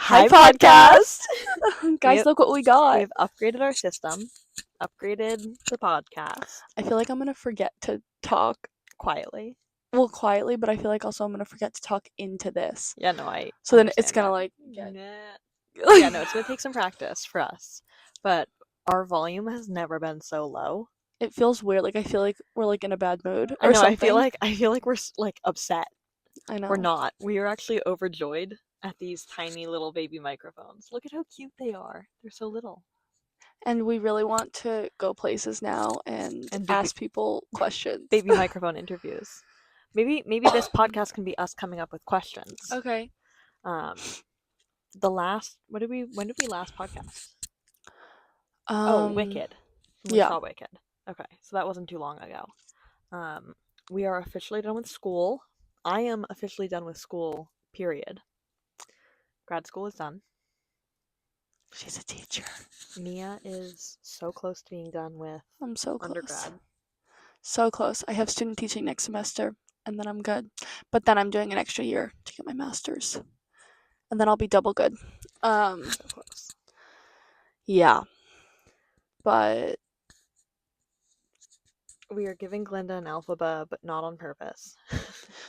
Hi, podcast. Guys, look what we got. We've upgraded our system, upgraded the podcast I feel like I'm gonna forget to talk. quietly. Well, quietly, but I feel like also I'm gonna forget to talk into this. Yeah, no, I. So then it's understand gonna that. get. Yeah, no, it's gonna take some practice for us, but our volume has never been so low. It feels weird. Like I feel like we're like in a bad mood I or know. something. I feel like we're like upset. I know. We're not. We are actually overjoyed at these tiny little baby microphones. Look at how cute they are. They're so little. And we really want to go places now and ask people questions. Baby microphone interviews. Maybe this podcast can be us coming up with questions. Okay. When did we last podcast? Wicked. We Yeah. saw Wicked. Okay, so that wasn't too long ago. We are officially done with school. I am officially done with school, period. Grad school is done. She's a teacher. Mia is so close to being done with I'm so close. undergrad. So close. I have student teaching next semester, and then I'm good. But then I'm doing an extra year to get my master's, and then I'll be double good. So close. Yeah. But we are giving Glinda an alphabet, but not on purpose.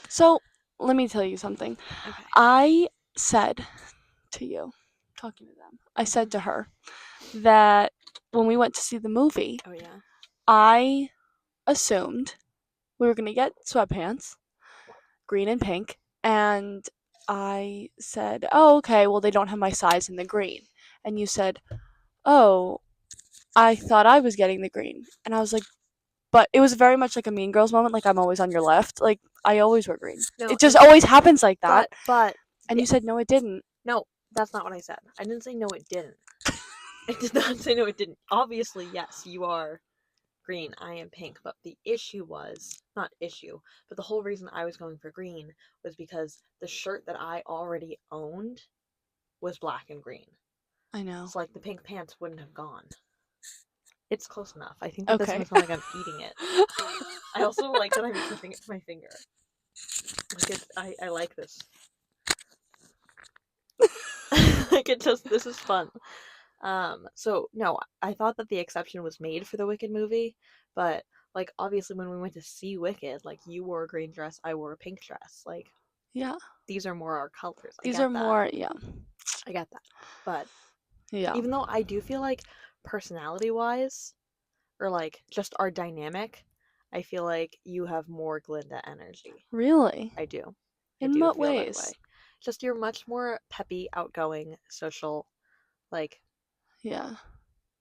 So, let me tell you something. Okay. I said to you, talking to them, I said to her that when we went to see the movie, Oh yeah. I assumed we were going to get sweatpants, green and pink, and I said, "Oh, okay, well they don't have my size in the green." And you said, "Oh, I thought I was getting the green." And I was like, but it was very much like a Mean Girls moment, like I'm always on your left. Like I always wear green. No, it just always happens like that. But and you said no, it didn't. No, that's not what I said. I didn't say no, it didn't. I did not say no, it didn't. Obviously, yes, you are green, I am pink, but the issue was, not issue, but the whole reason I was going for green was because the shirt that I already owned was black and green. I know. So like the pink pants wouldn't have gone. It's close enough. I think that this one's not like I'm eating it. I also like that I'm keeping it to my finger. Like I like this. Like this is fun. So no, I thought that the exception was made for the Wicked movie, but like obviously when we went to see Wicked, like you wore a green dress, I wore a pink dress. Like yeah, these are more our colors. these are more, yeah. I get that. But yeah, even though I do feel like personality wise, or like just our dynamic, I feel like you have more Glinda energy. Really? I do. In what ways? Just you're much more peppy, outgoing, social, like. Yeah.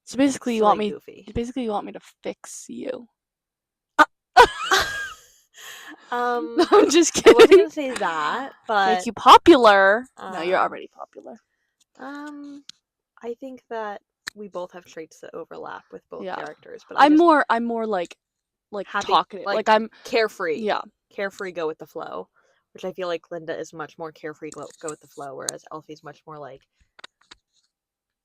So basically, you want me. Goofy. Basically, you want me to fix you. No, I'm just kidding. I wasn't gonna say that, but make you popular. No, you're already popular. I think that we both have traits that overlap with both characters, but I'm more like happy, talkative. Like I'm carefree. Yeah. Carefree, go with the flow, which I feel like Glinda is much more carefree, go with the flow, whereas Elfie's much more like,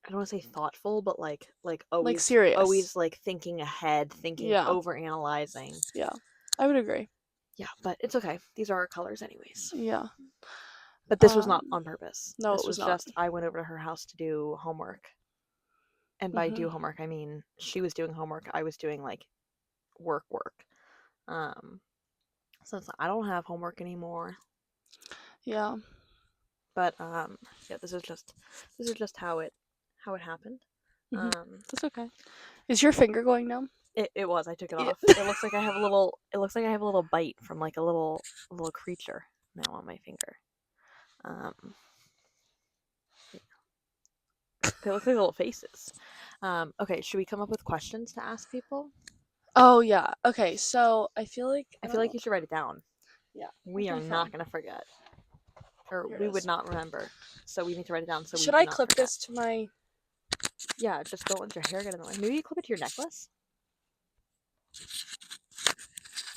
I don't want to say thoughtful, but like always like serious, always like thinking ahead, over analyzing. Yeah, I would agree. Yeah, but it's okay. These are our colors anyways. Yeah. But this was not on purpose. No, this it was not. Just I went over to her house to do homework. And by do homework, I mean she was doing homework, I was doing like work. So I don't have homework anymore. Yeah. But yeah, this is just how it happened. That's okay. Is your finger going numb? It was. I took it off. It looks like I have a little bite from like a little creature now on my finger. They look like little faces. Okay, should we come up with questions to ask people? Oh yeah. Okay, so I feel like you should write it down. Yeah. We are not gonna forget. Or we would not remember. So we need to write it down so should I clip this to my Yeah, just don't let your hair get in the way. Maybe you clip it to your necklace?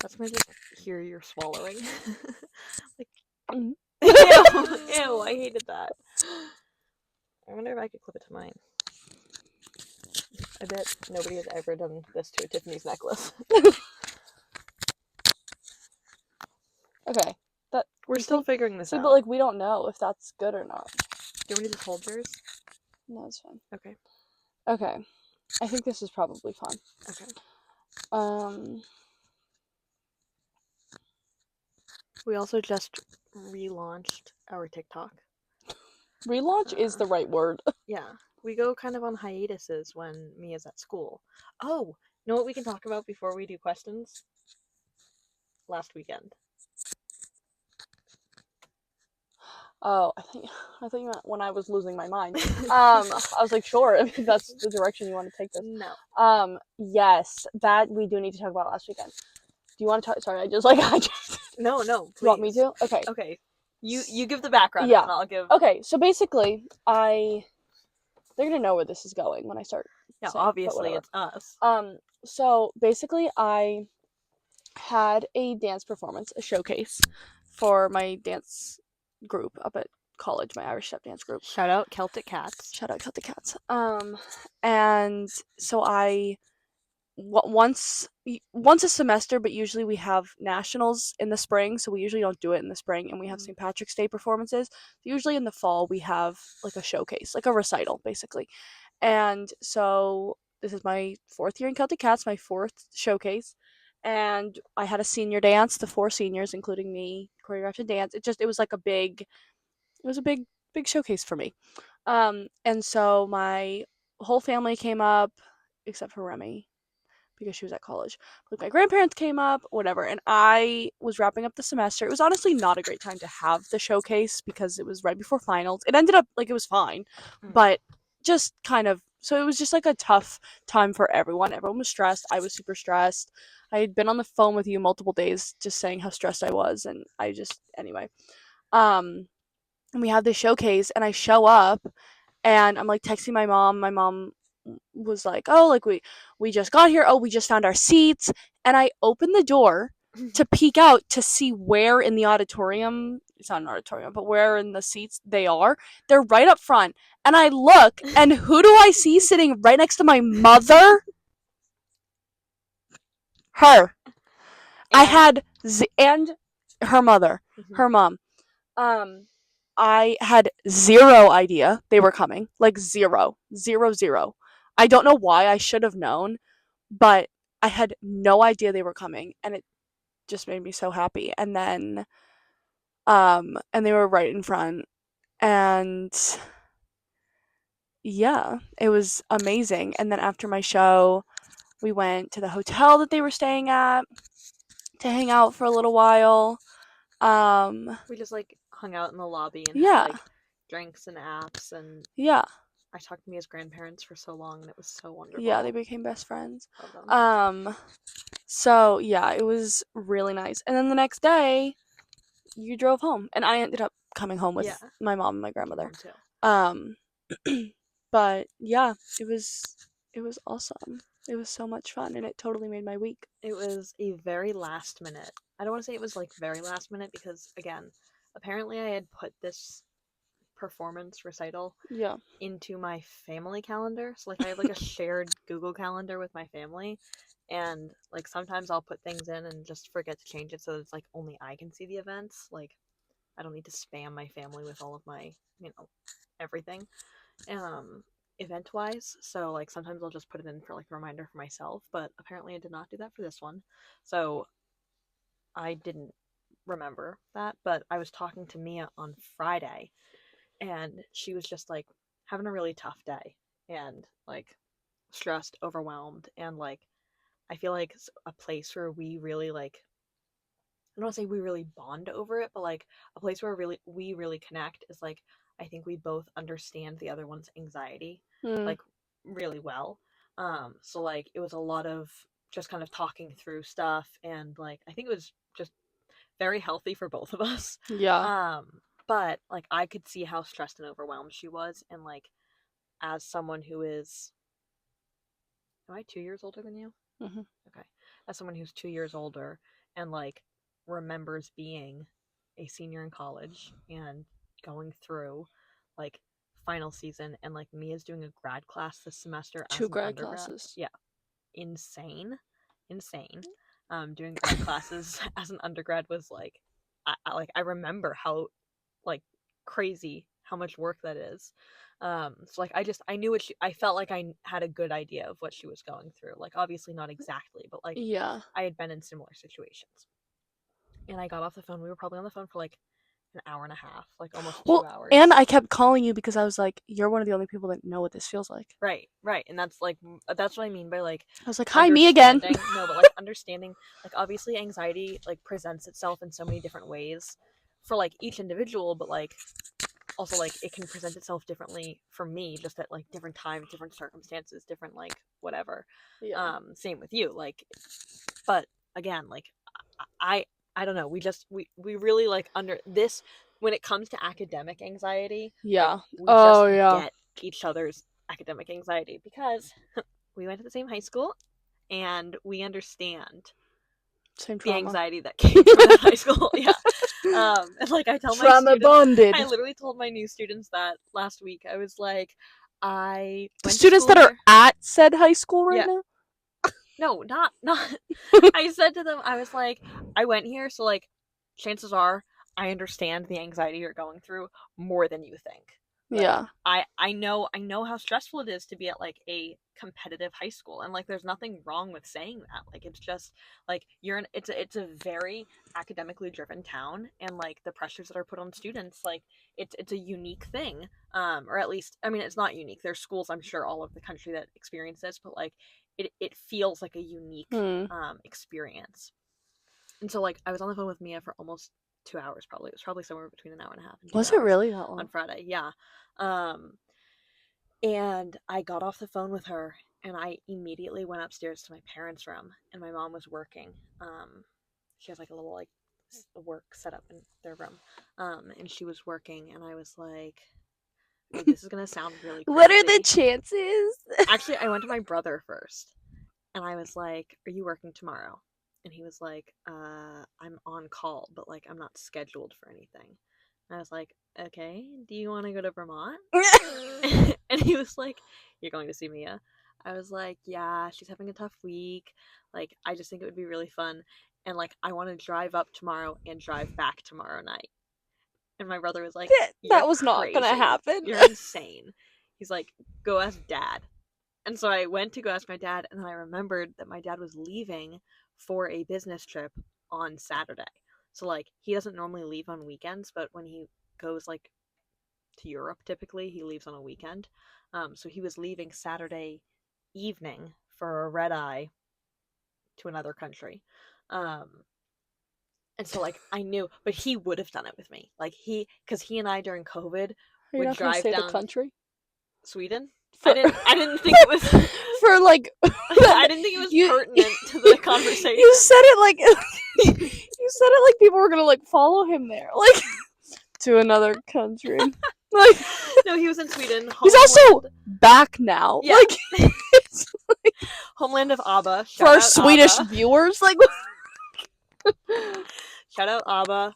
That's gonna just hear you're swallowing. Like Ew, I hated that. I wonder if I could clip it to mine. I bet nobody has ever done this to a Tiffany's necklace. Okay. We're still figuring this out. But like we don't know if that's good or not. you want me to just hold yours? No, it's fine. Okay. Okay. I think this is probably fun. Okay. We also just relaunched our TikTok. Relaunch is the right word. Yeah. We go kind of on hiatuses when Mia's at school. Oh, you know what we can talk about before we do questions? Last weekend. Oh, I thought you meant when I was losing my mind. I was like, sure, if that's the direction you want to take this. No. Yes, that we do need to talk about last weekend. Do you want to talk? Sorry, I just No, Do you want me please. to? Okay. Okay. You give the background Yeah. and then I'll give. Okay, so basically, they're gonna know where this is going when I start. Yeah, saying, but obviously whatever. it's us. So basically, I had a dance performance, a showcase for my dance group up at college, my Irish step dance group. Shout out Celtic Cats. Shout out Celtic Cats. And so once a semester, but usually we have nationals in the spring, so we usually don't do it in the spring, and we have St. Patrick's Day performances. Usually in the fall we have like a showcase, like a recital basically. And so this is my 4th year in Celtic Cats, my 4th showcase, and I had a senior dance, the 4 seniors including me choreographed a dance. It was like a big showcase for me. And so my whole family came up except for Remy because she was at college. Like my grandparents came up, whatever, and I was wrapping up the semester. It was honestly not a great time to have the showcase because it was right before finals. It ended up like it was fine, but just kind of so it was just like a tough time for everyone. Everyone was stressed. I was super stressed. I had been on the phone with you multiple days just saying how stressed I was, and I just anyway. And we have this showcase, and I show up and I'm like texting my mom. My mom was like, "Oh, like we just got here. Oh, we just found our seats." And I open the door to peek out to see where in the auditorium, it's not an auditorium, but where in the seats they are. They're right up front. And I look, and who do I see sitting right next to my mother? Her. I had and her mother, her mom. I had zero idea they were coming. Like zero. Zero, zero. I don't know why. I should have known, but I had no idea they were coming, and it just made me so happy. And then and they were right in front, and yeah, it was amazing. And then after my show, we went to the hotel that they were staying at to hang out for a little while. We just like hung out in the lobby and Yeah. had like drinks and apps, and Yeah. I talked to Mia's grandparents for so long and it was so wonderful. Yeah, they became best friends. Love them. So yeah, it was really nice. And then the next day, you drove home, and I ended up coming home with my mom and my grandmother. Mom too. But yeah, it was awesome. It was so much fun, and it totally made my week. It was a very last minute. I don't want to say it was like very last minute because again, apparently I had put this performance recital into my family calendar. So like I have like a shared Google calendar with my family, and like sometimes I'll put things in and just forget to change it so that it's like only I can see the events. Like I don't need to spam my family with all of my, everything. Event wise. So like sometimes I'll just put it in for like a reminder for myself, but apparently I did not do that for this one. So I didn't remember that, but I was talking to Mia on Friday and she was just like having a really tough day and like stressed, overwhelmed, and like I feel like a place where we really like I don't want to say we really bond over it, but like a place where we really connect is like I think we both understand the other one's anxiety like really well. So like it was a lot of just kind of talking through stuff, and like I think it was just very healthy for both of us. Yeah. But like I could see how stressed and overwhelmed she was, and like as someone who is, am I 2 years older than you? Mm-hmm. Okay. As someone who's 2 years older and like remembers being a senior in college and going through like final season, and like Mia's doing a grad class this semester as 2 an grad undergrad. classes. Yeah. Insane. Doing grad classes as an undergrad was like I remember how like crazy how much work that is. So like I knew I felt like I had a good idea of what she was going through. Like obviously not exactly, but like Yeah. I had been in similar situations. And I got off the phone. We were probably on the phone for like an hour and a half, like almost 2 Well, hours. and I kept calling you because I was like, you're one of the only people that know what this feels like. Right, and that's like that's what I mean by like I was like, hi, me again. No, but like understanding, like obviously anxiety like presents itself in so many different ways for like each individual, but like also like it can present itself differently for me, just at like different times, different circumstances, different like whatever. Yeah. Same with you, like, but again, like I don't know. We really like under this when it comes to academic anxiety. Yeah. Like, we Oh, just yeah. get each other's academic anxiety because we went to the same high school and we understand Same the trauma. anxiety that came from that high school. Yeah. And like I tell my Trauma students, bonded. I literally told my new students that last week. I was like, I The went to students school that are here- at said high school right Yeah. now? No, not. I said to them, I was like, I went here, so like, chances are I understand the anxiety you're going through more than you think. Like, Yeah. I know how stressful it is to be at like a competitive high school, and like there's nothing wrong with saying that. Like it's just like it's a very academically driven town, and like the pressures that are put on students, like it's a unique thing. Or at least I mean it's not unique. There's schools I'm sure all over the country that experience this, but like it feels like a unique experience. And so like I was on the phone with Mia for almost 2 hours probably. It was probably somewhere between an hour and a half and 2 Was it hours really that on long? Friday. Yeah. And I got off the phone with her and I immediately went upstairs to my parents' room and my mom was working. She has like a little like work set up in their room. And she was working and I was like this is gonna sound really crazy. What are the chances? Actually, I went to my brother first and I was like, "Are you working tomorrow?" And he was like, I'm on call, but like I'm not scheduled for anything." And I was like, "Okay, do you want to go to Vermont?" And he was like, "You're going to see Mia?" I was like, "Yeah, she's having a tough week. Like, I just think it would be really fun. And like, I want to drive up tomorrow and drive back tomorrow night." And my brother was like, That was not gonna crazy. happen. You're insane." He's like, "Go ask dad." And so I went to go ask my dad, and then I remembered that my dad was leaving for a business trip on Saturday. So like he doesn't normally leave on weekends, but when he goes like to Europe typically, he leaves on a weekend. So he was leaving Saturday evening for a red eye to another country. And so like I knew, but he would have done it with me. Like because he and I during COVID Are you would not gonna drive say down the country? Sweden. For, I didn't think it was for like I didn't think it was pertinent to the conversation. You said it like you said it like people were gonna like follow him there, like to another country. Like No, he was in Sweden. he's also back now. Yeah. Like Homeland of ABBA. for our Shout out Swedish ABBA. viewers, like Shout out ABBA.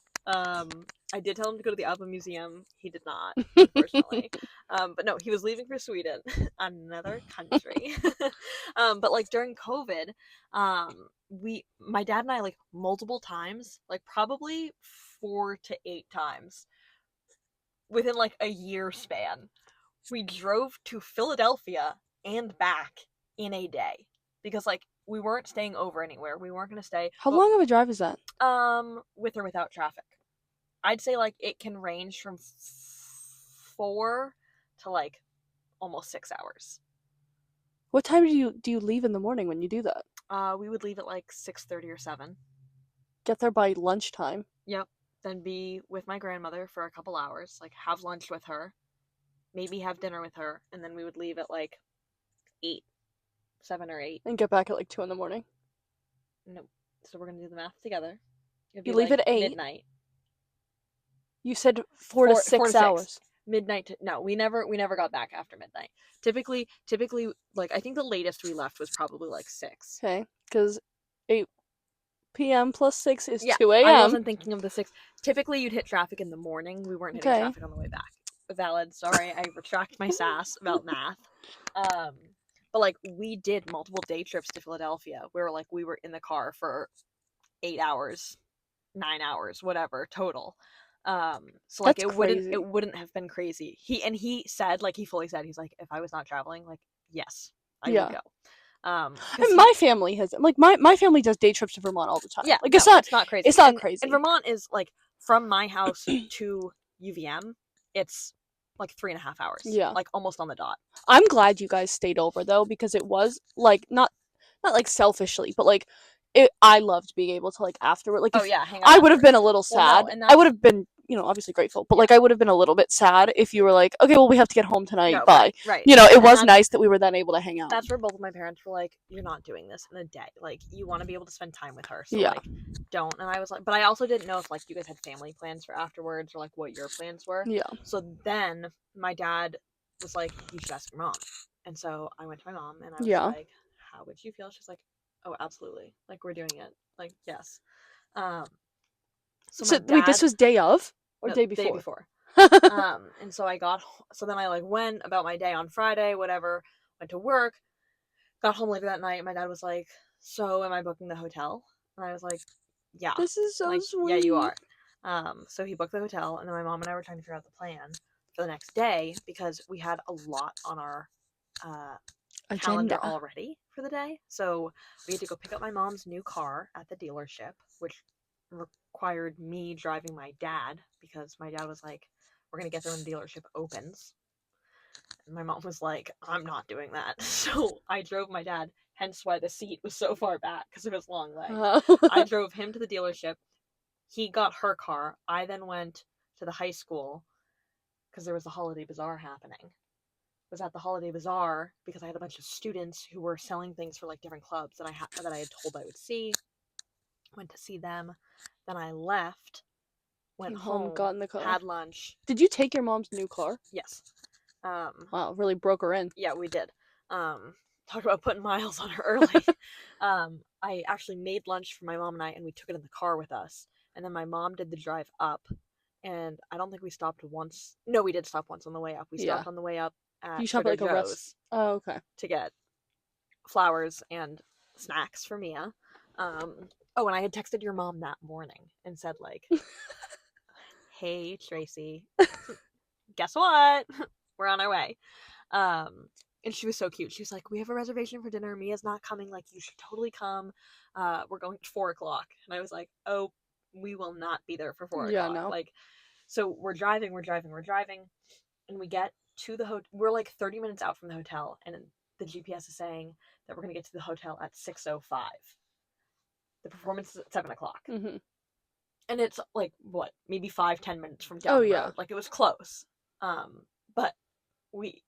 I did tell him to go to the ABBA museum. He did not, unfortunately. But no, he was leaving for Sweden, another country. But like during COVID, my dad and I like multiple times, like probably 4 to 8 times within like a year span, we drove to Philadelphia and back in a day because like we weren't staying over anywhere. We weren't going to stay. how long of a drive is that? With or without traffic. I'd say like it can range from 4 to like almost 6 hours. What time do you leave in the morning when you do that? We would leave at like 6:30 or 7. Get there by lunchtime. Yep. Then be with my grandmother for a couple hours, like have lunch with her, maybe have dinner with her, and then we would leave at like 8, 7 or 8. And get back at like 2 in the morning. No. So we're gonna do the math together. It'd You be leave like at 8. midnight. You said 4 to 6 hours. Midnight to, no, we never got back after midnight. Typically like I think the latest we left was probably like 6. Okay, because 8 p.m. plus 6 is Yeah, 2 a.m. I wasn't thinking of the 6. Typically you'd hit traffic in the morning. We weren't hitting Okay. traffic on the way back. Valid. Sorry, I retract my sass about math. But like we did multiple day trips to Philadelphia where like we were in the car for 8 hours, 9 hours, whatever total. So like That's it crazy. wouldn't have been crazy. He said, like, he fully said, he's like, if I was not traveling, like, yes, I would Yeah. go. And my family has like my family does day trips to Vermont all the time. Yeah, Like no, it's not crazy. it's not And crazy. Vermont is like from my house to UVM, it's like 3.5 hours. Yeah. Like almost on the dot. I'm glad you guys stayed over though, because it was like not like selfishly, but like I loved being able to like afterward. Like Oh if yeah, hang on. I would have been a little Well, no, sad. and I that's would have been, obviously grateful, but Yeah. like I would have been a little bit sad if you were like, okay, well we have to get home tonight. no, Bye. right. It And was nice that we were then able to hang out. That's where both of my parents were like, you're not doing this in a day. Like, you want to be able to spend time with her. So Yeah. like, don't. And I was like, but I also didn't know if like you guys had family plans for afterwards or like what your plans were. Yeah. So then my dad was like, you should ask your mom. And so I went to my mom and I was Yeah. like, how would you feel? She's like, oh, absolutely. Like, we're doing it. Like, yes. So my dad, wait, this was day of or no, day before? Day before. And so so then I like went about my day on Friday, whatever, went to work, got home later that night, and my dad was like, so am I booking the hotel? And I was like, yeah. This is so like, sweet. yeah, you are. So he booked the hotel, and then my mom and I were trying to figure out the plan for the next day because we had a lot on our calendar Agenda. already for the day. So we had to go pick up my mom's new car at the dealership, which required me driving my dad because my dad was like, we're going to get there when the dealership opens. And my mom was like, I'm not doing that. So I drove my dad, hence why the seat was so far back because of his long leg. I drove him to the dealership. He got her car. I then went to the high school because there was a holiday bazaar happening. Was at the holiday bazaar because I had a bunch of students who were selling things for like different clubs that I had told I would see. Went to see them. Then I left. Went home. Got in the car. Had lunch. Did you take your mom's new car? Yes. Wow, really broke her in. Yeah, we did. Talk about putting miles on her early. I actually made lunch for my mom and I, and we took it in the car with us. And then my mom did the drive up, and I don't think we stopped once. No, we did stop once on the way up. We stopped on the way up at You shop Trader at like a Joe's rest. Oh, okay. to get flowers and snacks for Mia. Oh, and I had texted your mom that morning and said like, "Hey Tracy, guess what? We're on our way." And she was so cute. She was like, "We have a reservation for dinner. Mia's not coming. Like, you should totally come. We're going at 4:00." And I was like, "Oh, we will not be there for 4:00." Yeah, no. Like, so we're driving, and we get to the hotel. We're like 30 minutes out from the hotel, and the GPS is saying that we're gonna get to the hotel at 6:05. The performance is at 7:00. Mm-hmm. And it's like what, maybe 5-10 minutes from down Oh, the yeah. road. Like, it was close. But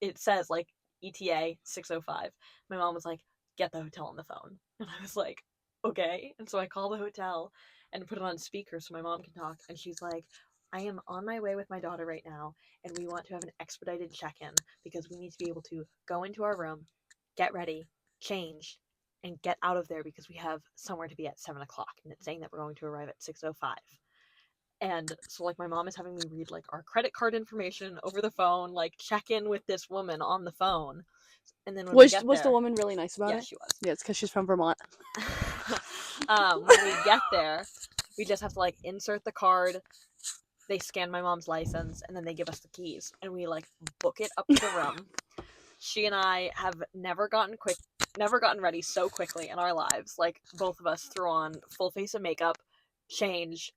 it says like ETA 6:05. My mom was like, get the hotel on the phone. And I was like, okay. And so I call the hotel and put it on speaker so my mom can talk. And she's like, I am on my way with my daughter right now, and we want to have an expedited check-in because we need to be able to go into our room, get ready, change, and get out of there because we have somewhere to be at 7:00. And it's saying that we're going to arrive at 6:05. And so like my mom is having me read like our credit card information over the phone, like check in with this woman on the phone. And then when we get Was there, the woman really nice about it? yeah, she was. Yeah, it's because she's from Vermont. When we get there, we just have to like insert the card. They scan my mom's license, and then they give us the keys, and we like book it up to the room. She and I have never gotten ready so quickly in our lives. Like, both of us threw on full face of makeup, change,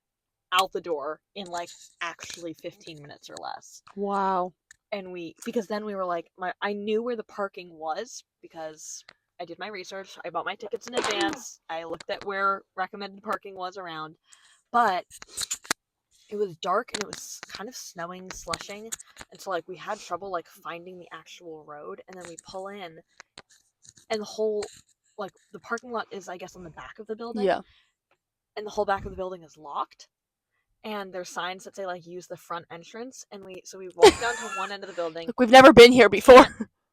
out the door in like actually 15 minutes or less. Wow. And because then we were like, I knew where the parking was because I did my research. I bought my tickets in advance. I looked at where recommended parking was around, but it was dark and it was kind of snowing, slushing, and so like we had trouble like finding the actual road. And then we pull in, and the whole like the parking lot is, I guess, on the back of the building. Yeah. And the whole back of the building is locked. And there's signs that say like use the front entrance, and we walk down to one end of the building. Look, we've never been here before.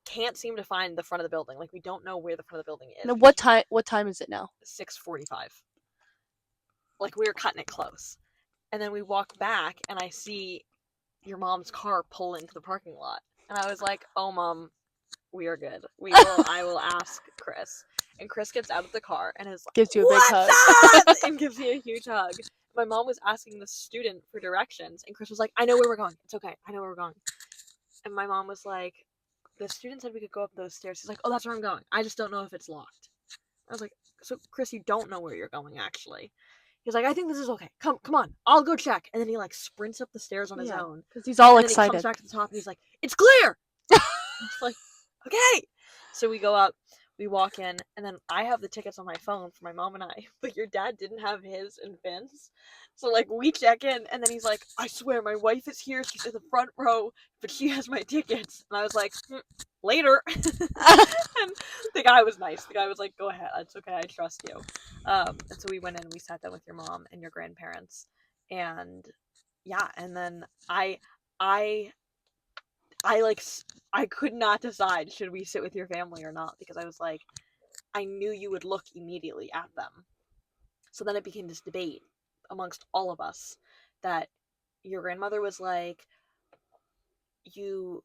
Can't seem to find the front of the building. Like, we don't know where the front of the building is. Now, what time is it now? 6:45. Like, we were cutting it close. And then we walk back, and I see your mom's car pull into the parking lot. And I was like, "Oh, Mom, we are good. I will ask Chris." And Chris gets out of the car and is like, Gives you a big hug. "What's up?" and gives me a huge hug. my mom was asking the student for directions, and Chris was like, I know where we're going. It's okay. I know where we're going. And my mom was like, the student said we could go up those stairs. He's like, oh, that's where I'm going. I just don't know if it's locked. I was like, so Chris, you don't know where you're going, actually. He's like, I think this is okay. Come on, I'll go check. And then he like sprints up the stairs on his own. Because he's all and then he excited. comes back to the top and he's like, it's clear. I was like, okay. So we go up, we walk in, and then I have the tickets on my phone for my mom and I, but your dad didn't have his and Finn's. So like we check in, and then he's like, I swear my wife is here. She's in the front row, but she has my tickets. And I was like, later. And the guy was nice. The guy was like, go ahead, it's okay, I trust you. And so we went in and we sat down with your mom and your grandparents, and yeah, and then I like I could not decide should we sit with your family or not, because I was like, I knew you would look immediately at them. So then it became this debate amongst all of us that your grandmother was like, you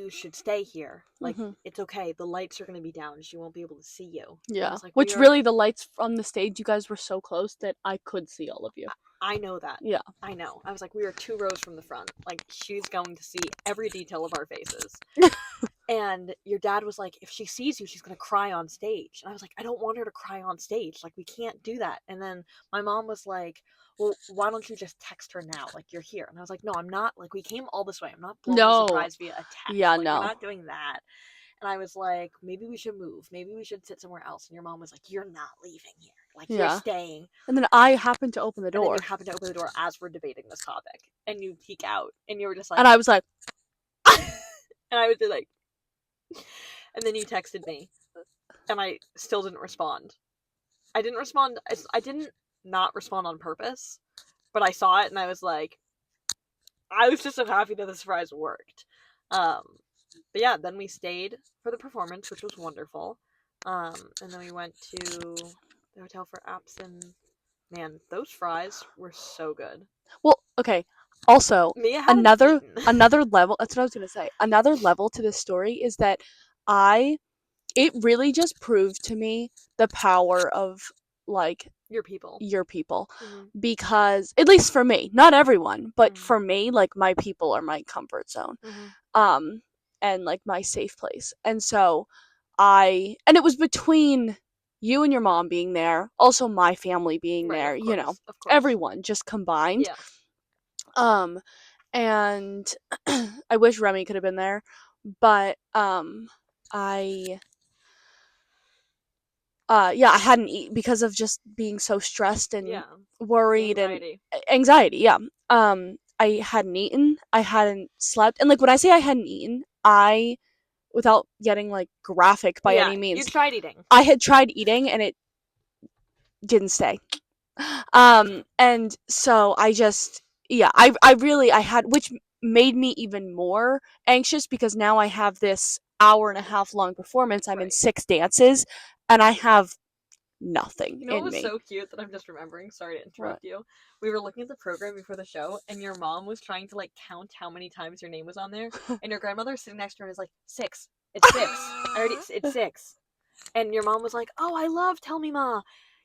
should stay here. Like, it's okay. The lights are going to be down. She won't be able to see you. Yeah. Like, which really, the lights from the stage, you guys were so close that I could see all of you. I know that. Yeah. I know. I was like, we are 2 rows from the front. Like, she's going to see every detail of our faces. And your dad was like, if she sees you, she's going to cry on stage. And I was like, I don't want her to cry on stage. Like, we can't do that. And then my mom was like, well, why don't you just text her now? Like, you're here. And I was like, no, I'm not. Like, we came all this way. I'm not blowing a surprise via a text. Yeah, like, no. We're not doing that. And I was like, maybe we should move. Maybe we should sit somewhere else. And your mom was like, you're not leaving here. Like, you're staying. And then I happened to open the door. And then you happened to open the door as we're debating this topic. And you peek out. And you were just like... And I was like... and I would be like... And then you texted me. And I still didn't respond. I didn't respond... I didn't not respond on purpose. But I saw it and I was like... I was just so happy that the surprise worked. But yeah, then we stayed for the performance, which was wonderful. And then we went to the hotel for apps, and man, those fries were so good. Well, okay. Also, Mia another level, that's what I was going to say. Another level to this story is that it really just proved to me the power of, like, your people. Mm-hmm. Because, at least for me, not everyone, but for me, like, my people are my comfort zone. Mm-hmm. And, like, my safe place. And so, and it was between you and your mom being there, also my family being there, course, you know, everyone just combined. Yeah. And I wish Remy could have been there, but, I hadn't eaten because of just being so stressed and worried and anxiety. Yeah. I hadn't eaten. I hadn't slept. And, like, when I say I hadn't eaten, without getting, like, graphic by any means. You tried eating. I had tried eating and it didn't stay. And so I just, I had, which made me even more anxious because now I have this hour-and-a-half long performance. I'm in 6 dances and I have nothing in me. It was so cute that I'm just remembering. Sorry to interrupt you. We were looking at the program before the show, and your mom was trying to, like, count how many times your name was on there, and your grandmother was sitting next to her and is like, 6. It's 6. It's 6. And your mom was like, oh, I love Tell Me Ma.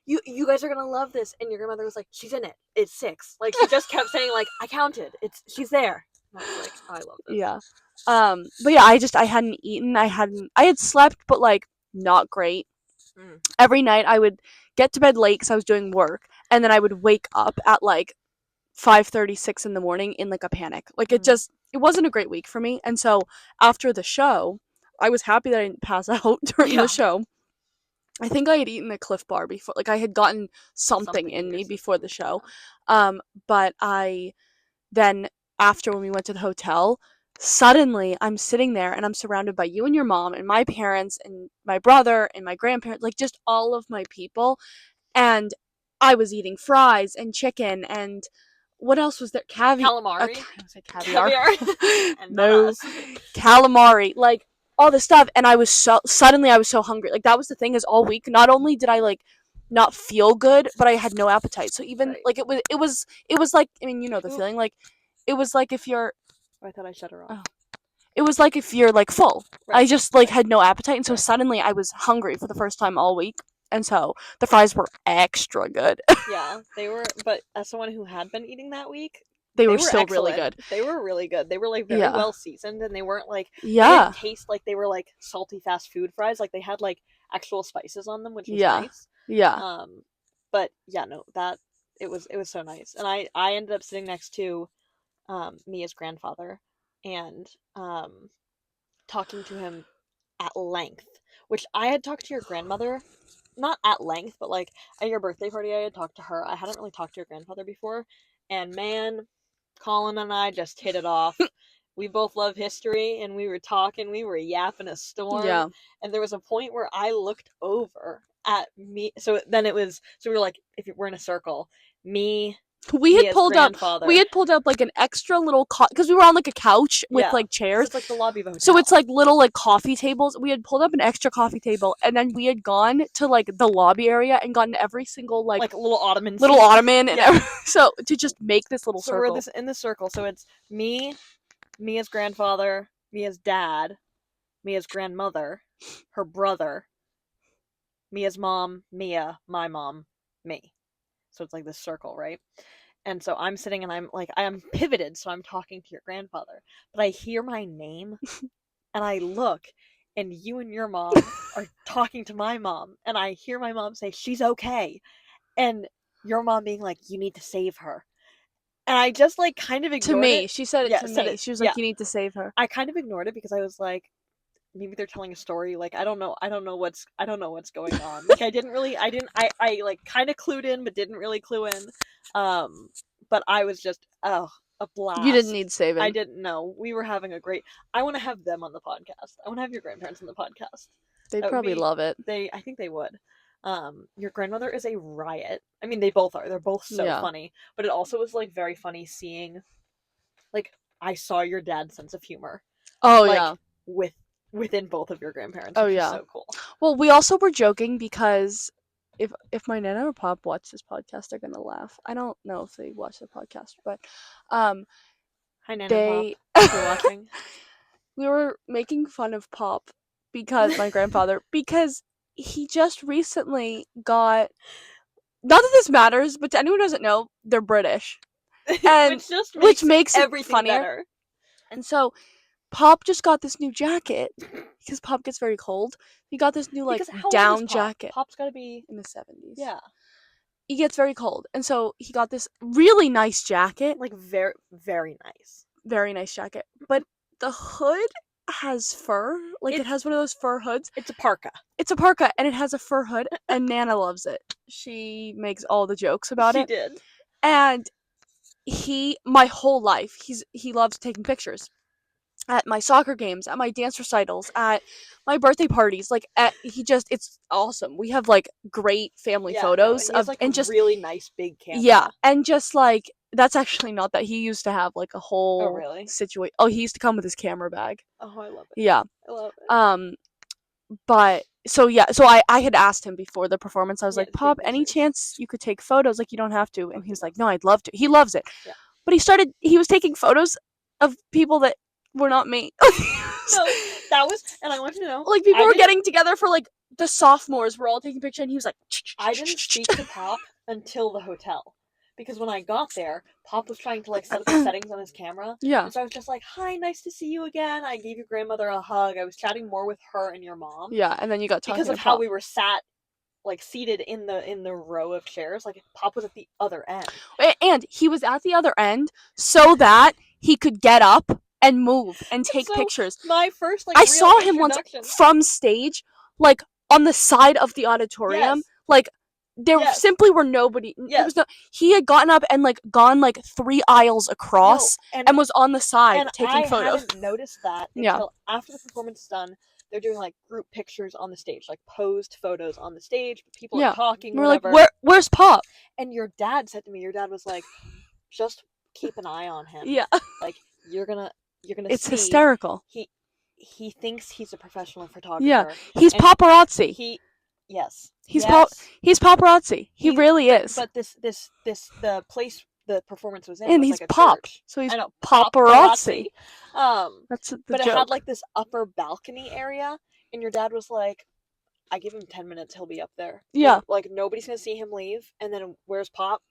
You guys are gonna love this. And your grandmother was like, she's in it. It's 6. Like, she just kept saying, like, I counted. She's there. And I was like, oh, I love this. Yeah. But yeah, I hadn't eaten. I had slept, but, like, not great. Every night I would get to bed late because I was doing work, and then I would wake up at, like, 5:36 in the morning in, like, a panic. Like, it wasn't a great week for me. And so after the show, I was happy that I didn't pass out during the show. I think I had eaten a Cliff Bar before. Like, I had gotten something in me before the show. But then after, when we went to the hotel, suddenly I'm sitting there and I'm surrounded by you and your mom and my parents and my brother and my grandparents, like, just all of my people. And I was eating fries and chicken and what else was there? Calamari. I said caviar. And no. Calamari. Like, all this stuff. And I was so hungry. Like, that was the thing, is all week, not only did I, like, not feel good, but I had no appetite. So even, like, it was like, I mean, you know the feeling, like, it was like if you're... I thought I shut her off. Oh. It was like if you're, like, full. I just, like, had no appetite, and so suddenly I was hungry for the first time all week. And so the fries were extra good. Yeah, they were. But as someone who had been eating that week, They they were were still really excellent. good. They were really good. They were like very Yeah. well seasoned, and they weren't like they Yeah. didn't taste like they were like salty fast food fries. Like they had like actual spices on them, which was Yeah. nice. Yeah. But yeah, no, that it was so nice, and I ended up sitting next to Mia's grandfather, and talking to him at length, which I had talked to your grandmother, not at length, but like at your birthday party, I had talked to her. I hadn't really talked to your grandfather before, and man, Colin and I just hit it off. We both love history, and we were talking, we were yapping a storm, Yeah. and there was a point where I looked over at me. So then it was, so we were like, if we're in a circle, me, We had Mia's pulled up grandfather. like an extra little because we were on like a couch with Yeah, like 'cause chairs. it's like the lobby of a hotel. So it's like little like coffee tables. We had pulled up an extra coffee table, and then we had gone to like the lobby area and gotten every single like little ottoman little seat. ottoman and Yeah. so to just make this little So circle. we're in this circle. So it's me, Mia's grandfather, Mia's dad, Mia's grandmother, her brother, Mia's mom, Mia, my mom, me. So it's like this circle, right? And so I'm sitting and I'm like, I am pivoted, so I'm talking to your grandfather. But I hear my name and I look, and you and your mom are talking to my mom. And I hear my mom say, she's okay. And your mom being like, you need to save her. And I just like kind of ignored To me, it. she said it Yeah, to said me. it- She was like, yeah. "You need to save her." I kind of ignored it because I was like, maybe they're telling a story. Like I don't know what's going on. Like I like kind of clued in but didn't really clue in. But I was just a blast. You didn't need saving. I didn't know. We were having a great. I want to have them on the podcast. I want to have your grandparents on the podcast. They'd That would probably be- love it. I think they would. Your grandmother is a riot. I mean, they both are. They're both so Yeah. funny. But it also was like very funny seeing, like, I saw your dad's sense of humor. Oh like, yeah. Within both of your grandparents. Oh Which yeah. is so cool. Well, we also were joking because if my nana or pop watch this podcast, they're gonna laugh. I don't know if they watch the podcast, but Hi, Nana they and Pop. If you're watching. we were making fun of Pop because my grandfather because he just recently got. Not that this matters, but to anyone who doesn't know, they're British, and which makes it everything funnier. better. And so Pop just got this new jacket because Pop gets very cold. He got this new like Because how old down is Pop? jacket Pop's gotta be in the 70s. yeah, He gets very cold, and so he got this really nice jacket, like very very nice. very nice jacket. But the hood has fur, like it has one of those fur hoods. It's a parka. It's a parka, and it has a fur hood, and Nana loves it. She makes all the jokes about She it. did. And my whole life, he loves taking pictures. At my soccer games, at my dance recitals, at my birthday parties, like it's awesome. We have like great family photos and he has, of like, and a just really nice big camera. yeah, and just like that's actually not that he used to have like a whole really? situation. Oh, he used to come with his camera bag. Oh, I love it. Yeah. I love it. But so yeah, so I had asked him before the performance. I was Yeah, like, to take Pop, any pictures. chance you could take photos? Like you don't have to. And he he's like, loves no, I'd love to. He loves it. Yeah. But he was taking photos of people that were not me. No, that was, and I want you to know, like people I were didn't- getting together for like the sophomores were all taking pictures, and he was like, I didn't speak to Pop until the hotel. Because when I got there, Pop was trying to like set up the settings on his camera. Yeah. And so I was just like, hi, nice to see you again. I gave your grandmother a hug. I was chatting more with her and your mom. Yeah, and then you got talking Because of to how Pop. we were seated in the row of chairs. Like Pop was at the other end. And he was at the other end so that he could get up and move and take So, pictures. My first like I real saw him once introduction- from stage, like on the side of the auditorium. Yes. Like there Yes. simply were nobody. There Yes. was no. He had gotten up and like gone like 3 aisles across No, and was on the side and taking I photos. hadn't noticed that Yeah. until after the performance is done. They're doing like group pictures on the stage, like posed photos on the stage. People Yeah. are talking. We're whatever. like, where's Pop? And your dad said to me, your dad was like, just keep an eye on him. Yeah, Like you're gonna it's see hysterical. he thinks he's a professional photographer. Yeah, he's and paparazzi. Yes. He's yes, He's paparazzi. He He- really is. But the place the performance was in And was he's like a Pop, church. so he's I know, paparazzi. Um That's the but joke. it had like this upper balcony area, and your dad was like, I give him 10 minutes, he'll be up there. Yeah. And, like, nobody's gonna see him leave, and then where's Pop?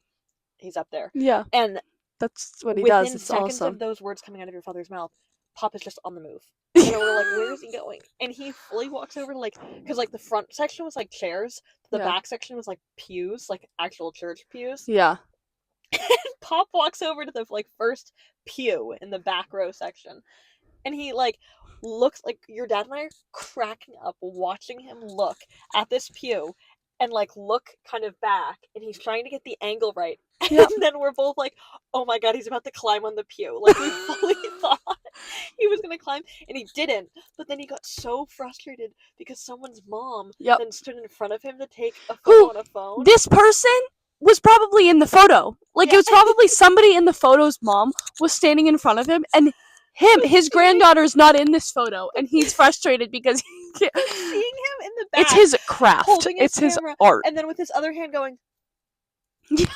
He's up there. Yeah. And That's what he within does. It's seconds awesome. of those words coming out of your father's mouth, Pop is just on the move. And we're like, where is he going? And he fully walks over to, like, because, like, the front section was, like, chairs. The Yeah. back section was, like, pews, like, actual church pews. Yeah. Pop walks over to the, like, first pew in the back row section. And he, like, looks like your dad and I are cracking up watching him look at this pew and, like, look kind of back. And he's trying to get the angle right. Yep. And then we're both like, oh my god, he's about to climb on the pew. Like, we fully thought he was going to climb, and he didn't. But then he got so frustrated because someone's mom Yep. then stood in front of him to take a Who? photo on a phone. This person was probably in the photo. Like, Yeah. it was probably somebody in the photo's mom was standing in front of him, and his granddaughter's not in this photo, and he's frustrated because Seeing him in the back. it's his craft. holding his It's his camera, art. and then with his other hand going,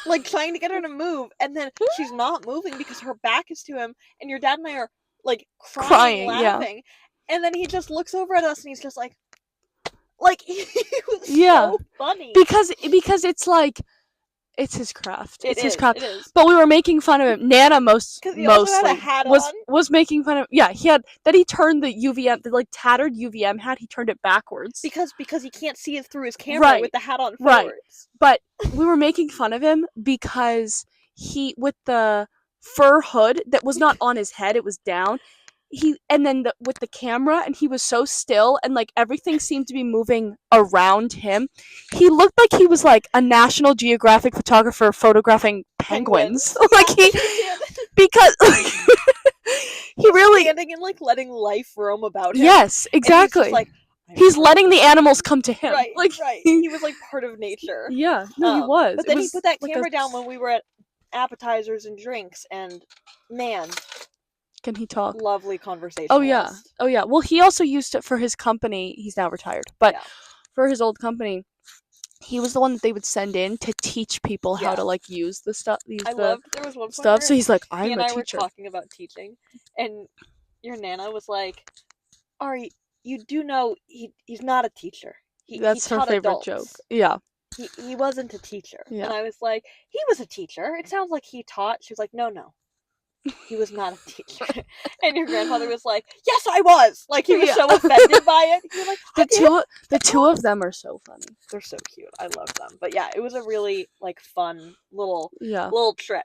like, trying to get her to move, and then she's not moving because her back is to him, and your dad and I are, like, crying yeah. laughing, and then he just looks over at us and he's just like he was Yeah. so funny. Because it's like, it's his craft. It's his craft. It is. But we were making fun of him. Nana Because he also had a mostly hat was on. was making fun of. Yeah, he turned the UVM, the, like, tattered UVM hat. He turned it backwards. Because he can't see it through his camera Right. with the hat on Right. forwards. But we were making fun of him because he, with the fur hood that was not on his head, it was down. And then with the camera, and he was so still, and, like, everything seemed to be moving around him. He looked like he was, like, a National Geographic photographer photographing penguins. Like, Yeah, he did. because he really, standing and, like, letting life roam about him. yes, And exactly. he's just like, He's letting the animals come to him. Right, Like, right. He was, like, part of nature. Yeah, no, he was. But It then was he put that like camera down when we were at appetizers and drinks, and man, Can he talk? lovely conversation. Oh yeah. Well, he also used it for his company. He's now retired, but Yeah. for his old company, he was the one that they would send in to teach people how Yeah. to, like, use the stuff. I loved there was one point stuff. where So he's like, he I'm and a I were teacher. talking about teaching, and your Nana was like, Ari, you do know he's not a teacher. That's he her taught favorite adults. joke. Yeah. He wasn't a teacher. Yeah. And I was like, he was a teacher. It sounds like he taught. She was like, no. He was not a teacher. And your grandfather was like, yes, I was. Like, he was Yeah. so offended by it. He was like, The two of them are so funny. they're so cute. I love them. But yeah, it was a really, like, fun little trip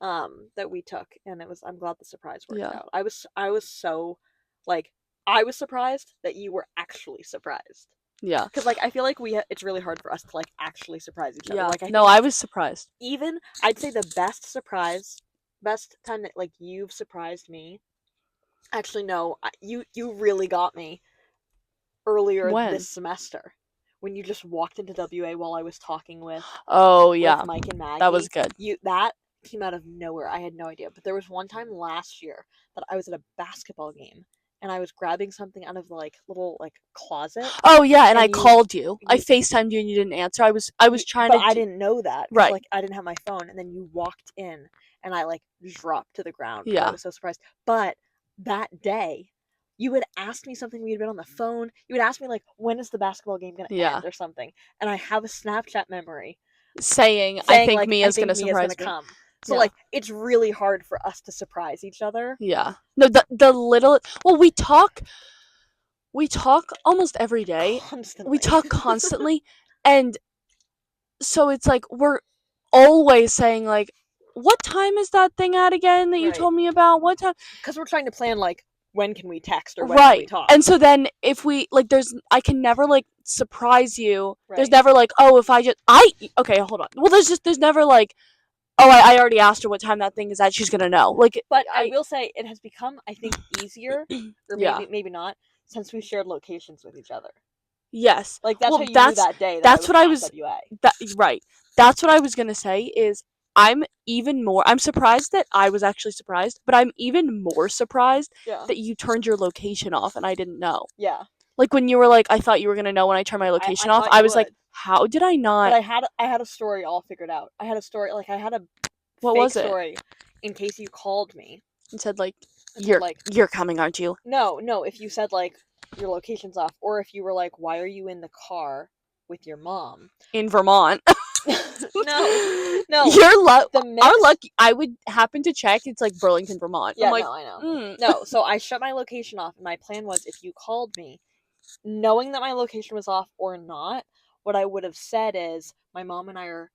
that we took, and I'm glad the surprise worked out. I was so, like, I was surprised that you were actually surprised. Yeah. Because, like, I feel like it's really hard for us to, like, actually surprise each other. Yeah. Like, I was surprised. Even, I'd say the best time that, like, you've surprised me. Actually, no, you really got me earlier this semester when you just walked into WA while I was talking with with Mike and Maggie. That was good. That came out of nowhere. I had no idea. But there was one time last year that I was at a basketball game, and I was grabbing something out of the, like, little, like, closet. Oh yeah, and I you- called you. I FaceTimed you and you didn't answer. I was trying but to. I didn't know that. 'Cause, Right. like, I didn't have my phone, and then you walked in, and I, like, dropped to the ground. 'Cause Yeah. I was so surprised. But that day, you had asked me something. We had been on the phone. You had asked me, like, when is the basketball game gonna end or something. And I have a Snapchat memory saying I think like, Mia's I think gonna Mia's surprise me. come. So, Yeah. like, it's really hard for us to surprise each other. Yeah. No, the little. Well, we talk almost every day. Constantly. We talk constantly, and so it's like we're always saying, like, what time is that thing at again that you Right. told me about? What time? Because we're trying to plan, like, when can we text or when can we Right. talk. And so then if we, like, I can never, like, surprise you. There's Right. never, like, oh, if okay, hold on. Well, there's never, like, oh, I already asked her what time that thing is at. She's gonna know. Like, But I will say it has become, I think, easier, or Yeah. maybe not, since we shared locations with each other. yes. Like, that's Well, how you that's- knew that day. that's what I at was- WA. Right. That's what I was gonna say is I'm surprised that I was actually surprised, but I'm even more surprised Yeah. that you turned your location off and I didn't know. Yeah. Like, when you were like, I thought you were gonna know when I turned my location off, thought I you was like, would. how did I not? But I had a story all figured out. I had a story, like, I had a What fake was it? story in case you called me. And said, like, And you're like, you're coming, aren't you? no, if you said, like, your location's off, or if you were like, why are you in the car with your mom? In Vermont. No. You're The our mix- luck. I would happen to check. It's like Burlington, Vermont. Yeah, I'm like, no, I know. mm. No, so I shut my location off, and my plan was if you called me, knowing that my location was off or not, what I would have said is my mom and I are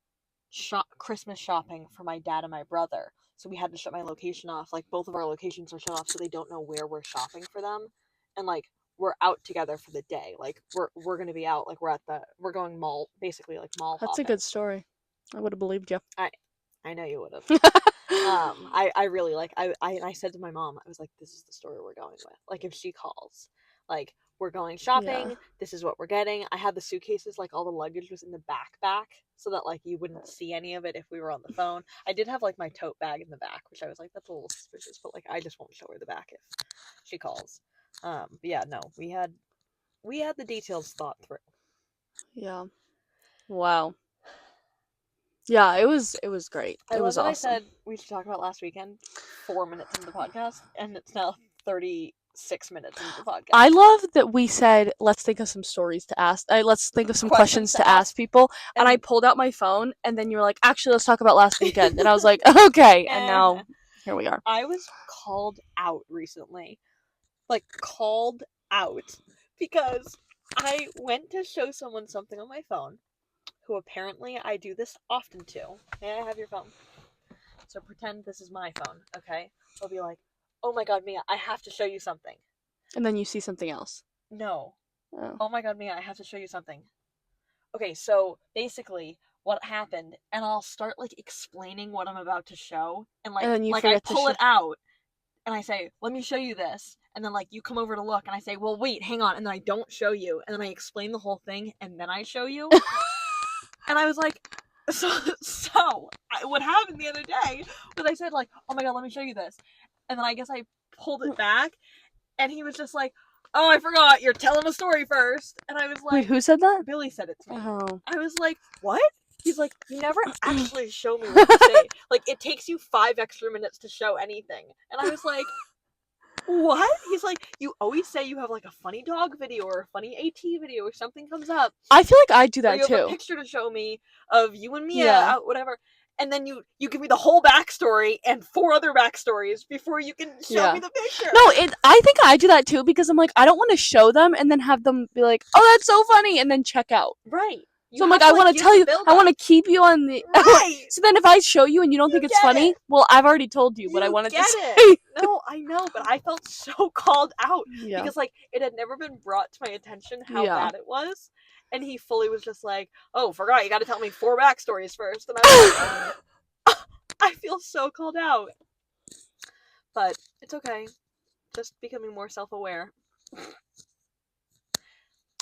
Christmas shopping for my dad and my brother. So we had to shut my location off. Like both of our locations are shut off, so they don't know where we're shopping for them. And like we're out together for the day. Like we're gonna be out. Like we're going mall, basically like mall That's a hopping. good story. I would have believed you. I know you would have. I really like I said to my mom, I was like, this is the story we're going with. Like if she calls, like we're going shopping, Yeah. this is what we're getting. I had the suitcases, like all the luggage was in the backpack so that like you wouldn't see any of it if we were on the phone. I did have like my tote bag in the back, which I was like, that's a little suspicious, but like I just won't show her the back if she calls. But yeah, no, we had the details thought through. Yeah. Wow. Yeah, it was great. I It love was that I awesome. said we should talk about last weekend 4 minutes into the podcast, and it's now 36 minutes into the podcast. I love that we said, let's think of some stories to ask. Let's think of some questions to ask people. And I pulled out my phone, and then you were like, actually, let's talk about last weekend. And I was like, okay. And now here we are. I was called out recently. Like, called out. Because I went to show someone something on my phone, who apparently I do this often to. May I have your phone? So pretend this is my phone, okay? I'll be like, oh my god, Mia, I have to show you something. And then you see something else. No. Oh. Oh my god, Mia, I have to show you something. Okay, so basically what happened, and I'll start like explaining what I'm about to show, and like And you like I forget to pull it out and I say, let me show you this, and then like you come over to look and I say, well wait, hang on, and then I don't show you, and then I explain the whole thing and then I show you. And I was like, so what happened the other day was I said like, oh my god, let me show you this, and then I guess I pulled it back, and he was just like, oh, I forgot, you're telling a story first. And I was like, wait, who said that? Billy said it to me. Oh. I was like, what? He's like, you never actually show me what to say. Like, it takes you 5 extra minutes to show anything. And I was like, what? He's like, you always say you have like a funny dog video or a funny AT video or something comes up. I feel like I do Or that you have a too. picture to show me of you and Mia Yeah. out, whatever. And then you give me the whole backstory and 4 other backstories before you can show Yeah. me the picture. No, I think I do that too because I'm like, I don't want to show them and then have them be like, oh, that's so funny, and then check out. Right. You So I'm have like, I want to give tell the you, I build-up. want to keep you on the. Right. So then if I show you and you don't think it's get funny, it. well, I've already told you what I You wanted to get say. it. No, I know, but I felt so called out Yeah. because like it had never been brought to my attention how Yeah. bad it was, and he fully was just like, "Oh, forgot you got to tell me 4 backstories first," and I was like, I feel so called out, but it's okay, just becoming more self-aware.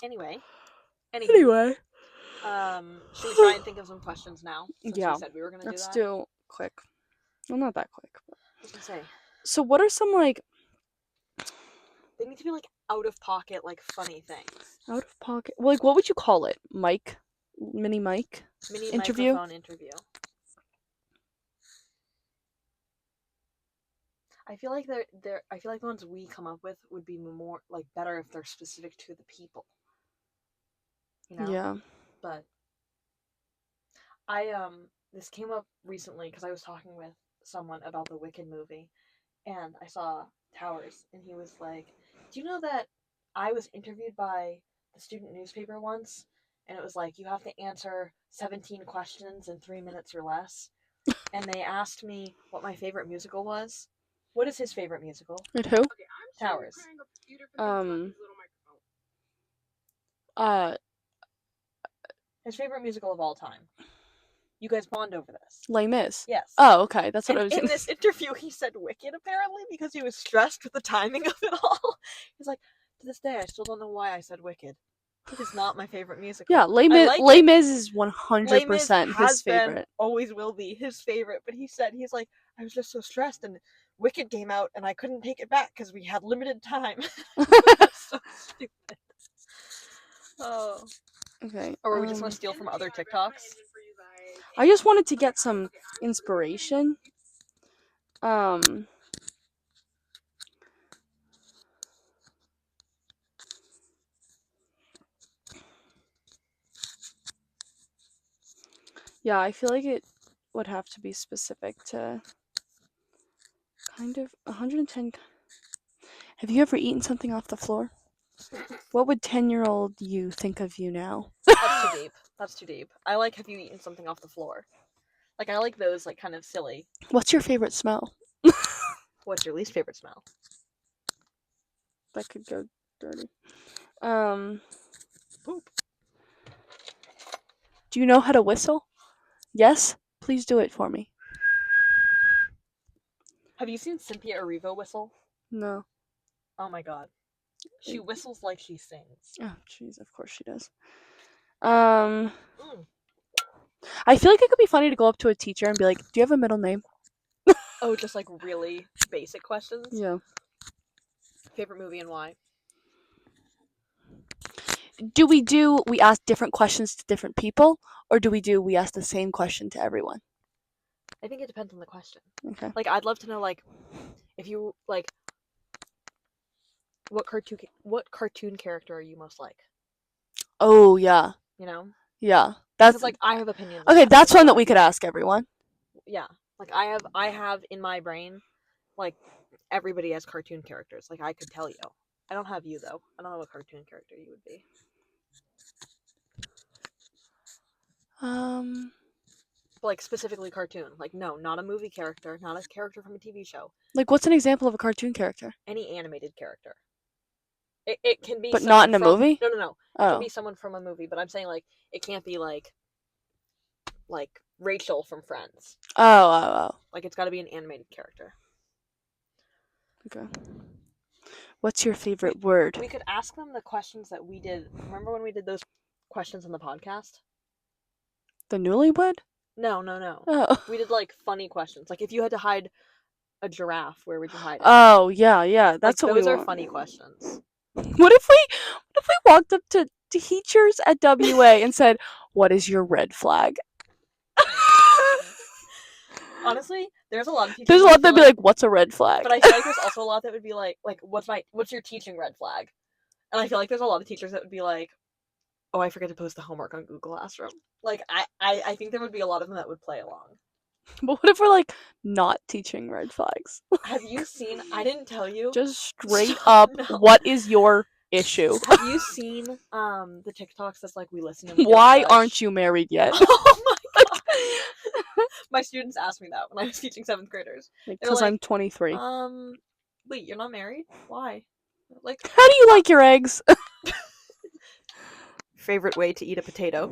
Anyway, Anyway. should we try and think of some questions now? Since Yeah. we said we were gonna Let's do that. do quick. Well, not that quick. But... I was gonna say So what are some like they need to be like out of pocket, like funny things. out of pocket? Well, like what would you call it? Mic, mini mic Mini interview. microphone interview. I feel like I feel like the ones we come up with would be more like better if they're specific to the people. You know? Yeah. But this came up recently because I was talking with someone about the Wicked movie, and I saw Towers, and he was like, "Do you know that I was interviewed by the student newspaper once, and it was like you have to answer 17 questions in 3 minutes or less, and they asked me what my favorite musical was." What is his favorite musical? And who? Towers. His favorite musical of all time. You guys bond over this. Les Mis. Yes. Oh, okay. That's what I was in saying. this interview, he said Wicked, apparently, because he was stressed with the timing of it all. He's like, to this day, I still don't know why I said Wicked. It is not my favorite musical. Yeah, Les Mis is 100% his favorite. Always will be his favorite. But he's like, I was just so stressed, and Wicked came out, and I couldn't take it back because we had limited time. That's so stupid. Oh. Okay. Or we just want to steal from other TikToks. I just wanted to get some inspiration. Yeah, I feel like it would have to be specific to kind of 110. Have you ever eaten something off the floor? What would 10-year-old you think of you now? That's too deep. That's too deep. I like have you eaten something off the floor? Like I like those like kind of silly. What's your favorite smell? What's your least favorite smell? That could go dirty. Um, Poop. do you know how to whistle? Yes? Please do it for me. Have you seen Cynthia Erivo whistle? No. Oh my god. She whistles like she sings. Oh, jeez, of course she does. Mm. I feel like it could be funny to go up to a teacher and be like, "Do you have a middle name?" Oh, just like really basic questions? Yeah. Favorite movie and why? We ask different questions to different people, or we ask the same question to everyone? I think it depends on the question. Okay. Like I'd love to know like if you like what cartoon character are you most like? Oh, yeah. You know? Yeah. Because That's like I have opinions. okay, on that's one that everyone. we could ask everyone. Yeah. Like I have in my brain like everybody has cartoon characters. Like I could tell you. I don't have you though. I don't know what cartoon character you would be. But, like specifically cartoon. Like no, not a movie character, not a character from a TV show. like what's an example of a cartoon character? Any animated character. It can be But not in a from, movie? No. It can Oh. be someone from a movie, but I'm saying like it can't be like Rachel from Friends. Oh. Like it's got to be an animated character. Okay. What's your favorite word? We could ask them the questions that we did. Remember when we did those questions on the podcast? The newlywed? No. Oh. We did like funny questions. Like if you had to hide a giraffe, where would you hide it? Oh, yeah. That's like, what we those are want. funny questions. What if we walked up to teachers at WA and said, "What is your red flag?" Honestly, there's a lot of teachers. There's a lot that'd be like, "What's a red flag?" But I feel like there's also a lot that would be like what's your teaching red flag? And I feel like there's a lot of teachers that would be like, oh, I forget to post the homework on Google Classroom. Like I think there would be a lot of them that would play along. But what if we're like not teaching red flags? Have you seen? I didn't tell you. Just straight up, No. what is your issue? Have you seen the TikToks that's like we listen and we Why don't judge? aren't you married yet? Oh my god! My students asked me that when I was teaching 7th graders. Because like, I'm 23. Wait, you're not married? Why? Like, How do you like your eggs? favorite way to eat a potato?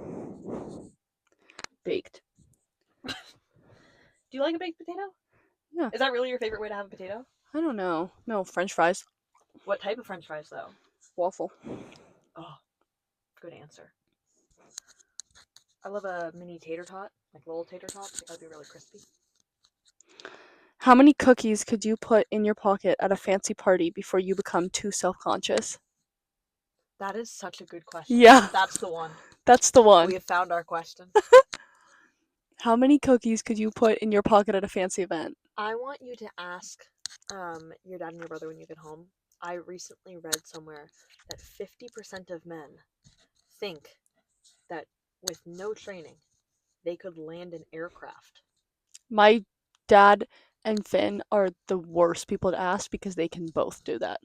Baked. Do you like a baked potato? Yeah. Is that really your favorite way to have a potato? I don't know. No, French fries. What type of French fries though? Waffle. Oh, good answer. I love a mini tater tot, like little tater tots. They gotta be really crispy. How many cookies could you put in your pocket at a fancy party before you become too self-conscious? That is such a good question. Yeah. That's the one. That's the one. We have found our question. How many cookies could you put in your pocket at a fancy event? I want you to ask your dad and your brother when you get home. I recently read somewhere that 50% of men think that with no training, they could land an aircraft. My dad and Finn are the worst people to ask because they can both do that.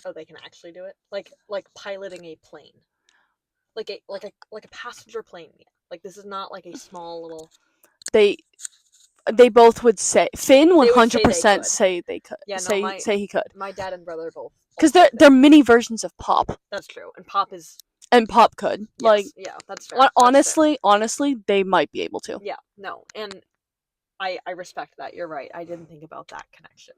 Oh, they can actually do it? Like piloting a plane. Like a passenger plane. Yeah. Like this is not like a small little. They both would say Finn 100% say say they could. Yeah, no, say he could. My dad and brother both. Because they're mini versions of Pop. That's true, and Pop is. And Pop could. Yes, like, yeah, that's fair. Honestly, they might be able to. Yeah, no, and I respect that. You're right. I didn't think about that connection.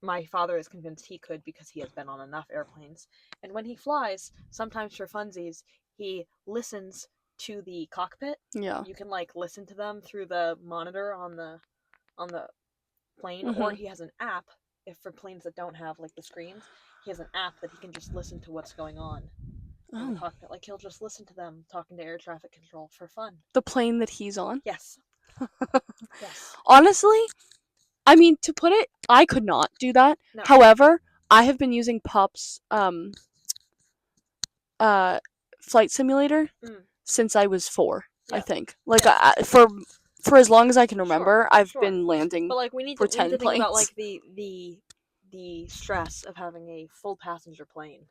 My father is convinced he could because he has been on enough airplanes, and when he flies, sometimes for funsies, he listens to the cockpit. Yeah. You can like listen to them through the monitor on the plane, or he has an app. If for planes that don't have like the screens, he has an app that he can just listen to what's going on in the cockpit. Like he'll just listen to them talking to air traffic control for fun. The plane that he's on? Yes. Yes. Honestly, I mean, to put it, I could not do that. No. However, I have been using Pop's flight simulator since I was 4. I Yeah. think. Like Yeah. for as long as I can Sure, remember, I've sure. been landing But like for we need to 10 think about planes. like the stress of having a full passenger plane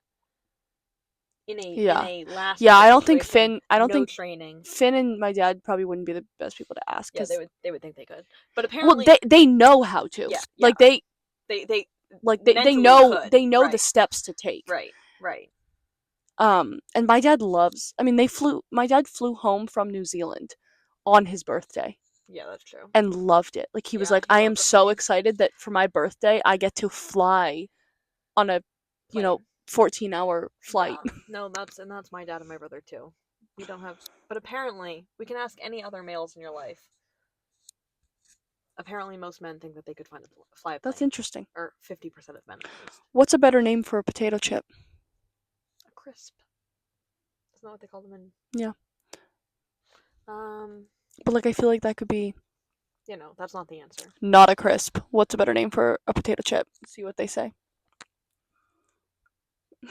in Yeah. a last Yeah, minute I don't think situation, I don't no think training. Finn and my dad probably wouldn't be the best people to ask Yeah, cuz they would think they could. But well apparently they know how to. yeah, yeah. Like they They they mentally know could. the Right. steps to take. Right. Right. And my dad loves, I mean, my dad flew home from New Zealand on his birthday Yeah, that's true. and loved it. Like, he was Yeah, like, he I am loves the so planes. excited that for my birthday, I get to fly on a, Plane. 14-hour flight. Yeah. No, that's my dad and my brother too. We don't have, but apparently we can ask any other males in your life. Apparently, most men think that they could fly a plane. That's interesting. Or 50% of men, at least. What's a better name for a potato chip? A crisp. Isn't that what they call them in? Yeah. Um, But, like, I feel like that could be that's not the answer. not a crisp. What's a better name for a potato chip? See what they say.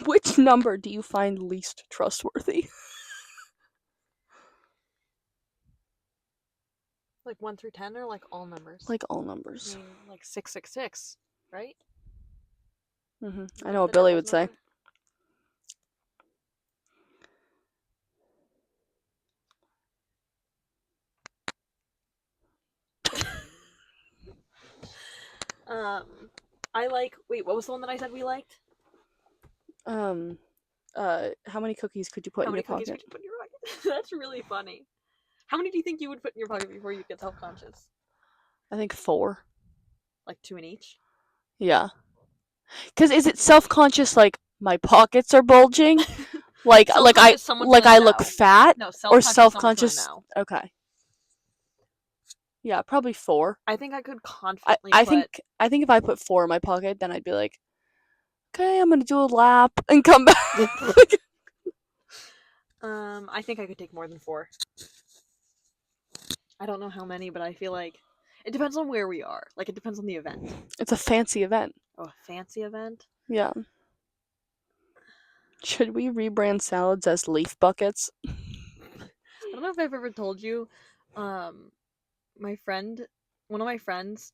Which number do you find least trustworthy? Like 1 through 10 or like all numbers? Like all I numbers. mean, like 666, right? I know what Billy would say. I like. Wait, what was the one that I said we liked? How many cookies could you put How in many your cookies pocket? could you put in your pocket? That's really funny. How many do you think you would put in your pocket before you get self-conscious? I think 4. Like 2 in each? Yeah. Because is it self-conscious like my pockets are bulging? Like Someone's gonna I look know. fat? No, Or someone's gonna self-conscious? know. Okay. Yeah, probably 4. I think I could I, confidently I put. think I think if I put 4 in my pocket, then I'd be like, okay, I'm gonna do a lap and come back. I think I could take more than 4. I don't know how many, but I feel like it depends on where we are. Like it depends on the event. It's a fancy event. Oh, a fancy event? Yeah. Should we rebrand salads as leaf buckets? I don't know if I've ever told you. My friend, one of my friends,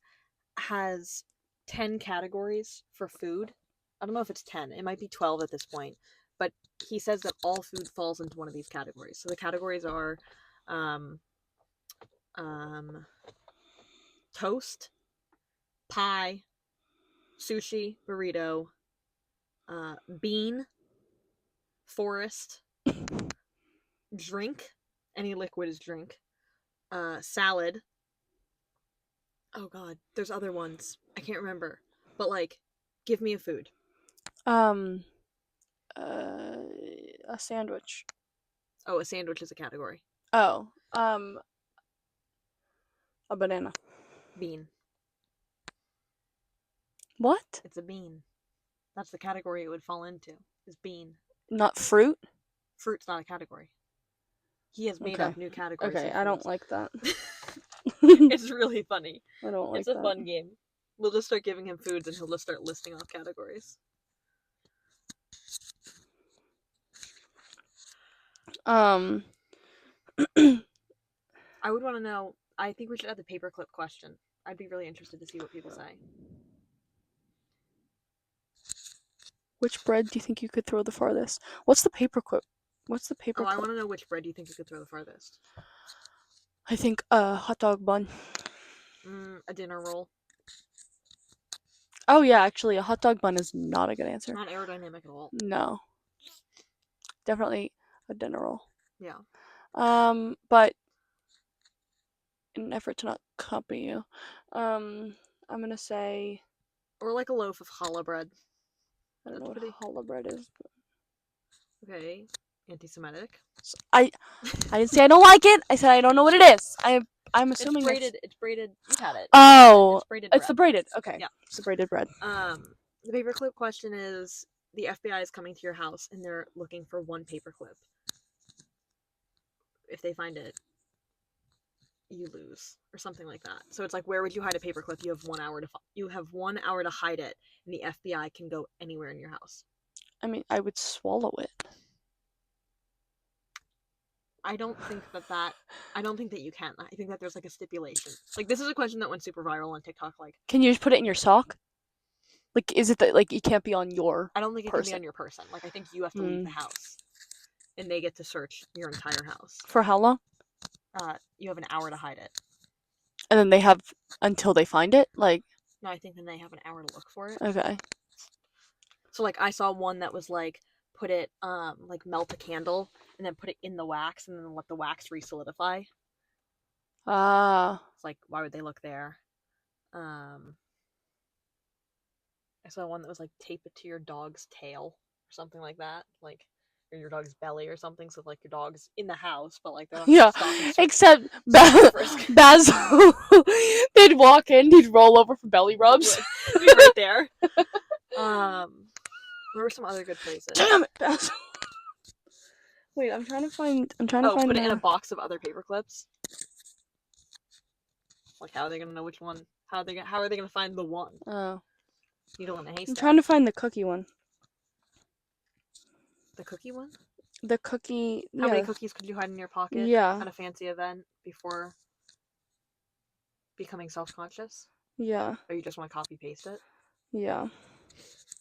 has 10 categories for food. I don't know if it's 10. It might be 12 at this point. But he says that all food falls into one of these categories. So the categories are um, toast, pie, sushi, burrito, bean, forest, drink. Any liquid is drink. Salad. Oh god, there's other ones. I can't remember. But like, give me a food. Um, a sandwich. Oh, a sandwich is a category. Oh, a banana. Bean. What? It's a bean. That's the category it would fall into. Is bean. Not fruit? Fruit's not a category. He has made Okay. up new categories. Okay, of I don't foods. like that. It's really funny. I don't like It's a that. fun game. We'll just start giving him foods and he'll just start listing off categories. Um, I would want to know. I think we should add the paperclip question. I'd be really interested to see what people say. which bread do you think you could throw the farthest? What's the paperclip? What's the Oh, I paperclip? want to know which bread do you think you could throw the farthest? I think a hot dog bun. A dinner roll. Oh yeah, actually, a hot dog bun is not a good answer. Not aerodynamic at all. No, definitely a dinner roll. Yeah. But in an effort to not copy you, I'm gonna say Or like a loaf of challah bread. I don't know That's what challah bread is. But Okay. Anti-Semitic. I didn't say I don't like it. I said I don't know what it is. I'm assuming It's braided. You've had it. Oh, It's braided. it's the bread. braided. Okay. Yeah. It's the braided bread. The paperclip question is: the FBI is coming to your house and they're looking for one paperclip. If they find it, you lose, or something like that. So it's like, where would you hide a paperclip? You have 1 hour to hide it, and the FBI can go anywhere in your house. I mean, I would swallow it. I don't think that you can. I think that there's like a stipulation. Like this is a question that went super viral on TikTok. Like Can you just put it in your sock? Like, is it that like it can't be on your I don't think it can be person? on your person. Like I think you have to leave the house, and they get to search your entire house. For how long? You have an hour to hide it. And then they have until they find it? Like, No, I think then they have an hour to look for it. okay. So like I saw one that was like put it like melt a candle and then put it in the wax and then let the wax re-solidify. Ah. It's like why would they look there? I saw one that was like tape it to your dog's tail or something like that, like or your dog's belly or something. So like your dog's in the house, but like they're not Yeah, stop and search except frisk. Basil, they'd walk in, he'd roll over for belly rubs. Would be right there. What were some other good phrases? Damn it, Basil. Wait, I'm trying to find. Put it in a box of other paper clips. Like, how are they gonna know which one? How are they gonna find the one? Oh, Needle in a haystack. I'm trying to find the cookie one. The cookie one? The cookie. How yeah. many cookies could you hide in your pocket? Yeah. At a fancy event before becoming self-conscious? Yeah. Or you just want to copy paste it? Yeah.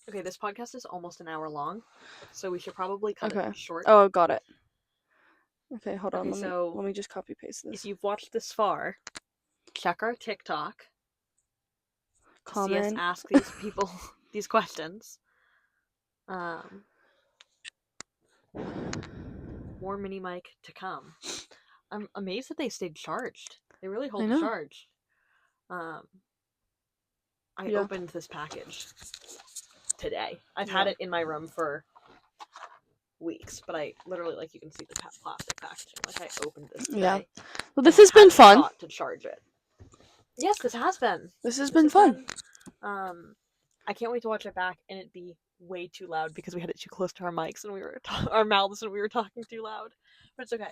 Okay, this podcast is almost an hour long, so we should probably cut Okay. it short. Oh, got it. Okay, hold on. Okay, Let me just copy paste this. If you've watched this far, check our TikTok. Comment. See us ask these people these questions. More mini mic to come. I'm amazed that they stayed charged. They really hold the charge. I opened this package today. I've had it in my room for weeks, but I literally, like, you can see the plastic packaging. Like, I opened this today. Yeah. Well, this has been fun. To charge it. Yes, this has been. This has been fun. I can't wait to watch it back and it be way too loud because we had it too close to our mics and our mouths and we were talking too loud. But it's okay.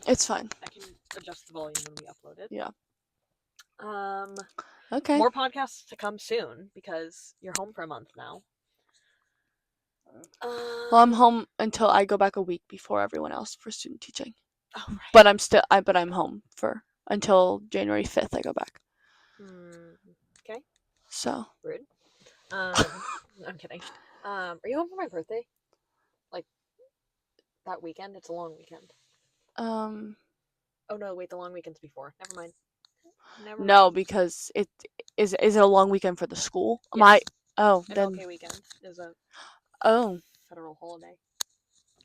It's fine. I can adjust the volume when we upload it. Yeah. Okay. More podcasts to come soon because you're home for a month now. Well, I'm home until I go back a week before everyone else for student teaching. Oh, right. But I'm home until January 5th. I go back. Okay. So rude. I'm kidding. Are you home for my birthday? Like that weekend? It's a long weekend. Oh no! Wait, the long weekend's before. Never mind. No, because it is it a long weekend for the school? Yes. Then okay weekend is a federal holiday.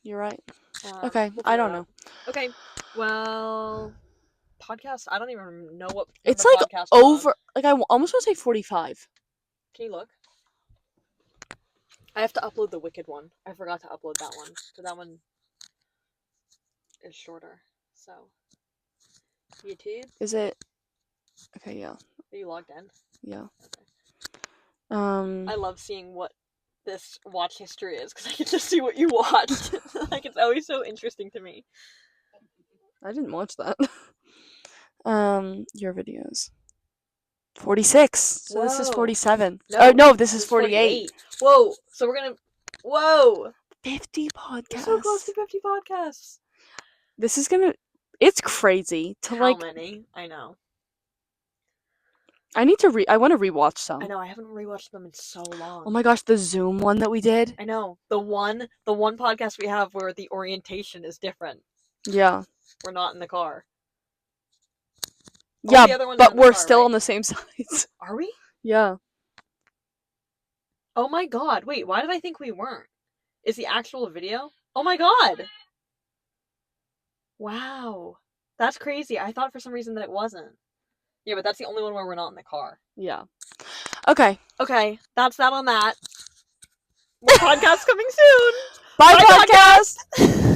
You're right. Okay, I don't know. Okay, well, podcast. I don't even know what. It's like over. Like I almost want to say 45. Can you look? I have to upload the Wicked one. I forgot to upload that one. So that one is shorter. So YouTube. Is it? Okay, yeah. Are you logged in? Yeah. Okay. I love seeing what this watch history is because I get to see what you watched. Like it's always so interesting to me. I didn't watch that. Your videos. 46. So this is 47. No, this is 48. Whoa. So we're gonna. Whoa. 50 podcasts. We're so close to 50 podcasts. This is gonna. It's crazy to How many? I know. I need to I want to rewatch some. I know. I haven't rewatched them in so long. Oh my gosh, the Zoom one that we did. I know. The one podcast we have where the orientation is different. Yeah. We're not in the car. Yeah, but we're still on the same sides. Are we? Yeah. Oh my god. Wait, why did I think we weren't? Is the actual video? Oh my god. Wow. That's crazy. I thought for some reason that it wasn't. Yeah, but that's the only one where we're not in the car. Yeah. Okay. Okay, that's that on that. More podcasts coming soon. Bye podcast!